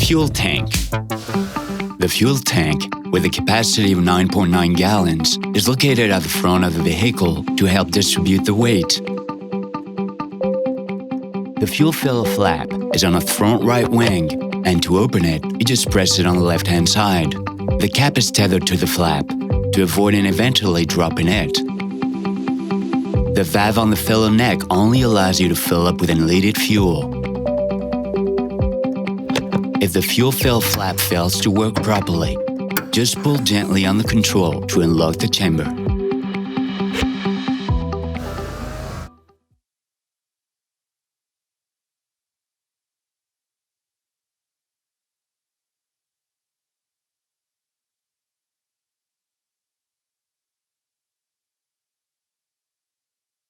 Fuel tank. The fuel tank, with a capacity of 9.9 gallons, is located at the front of the vehicle to help distribute the weight. The fuel filler flap is on the front right wing, and to open it, you just press it on the left-hand side. The cap is tethered to the flap to avoid an eventually dropping it. The valve on the filler neck only allows you to fill up with unleaded fuel. If the fuel fill flap fails to work properly, just pull gently on the control to unlock the chamber.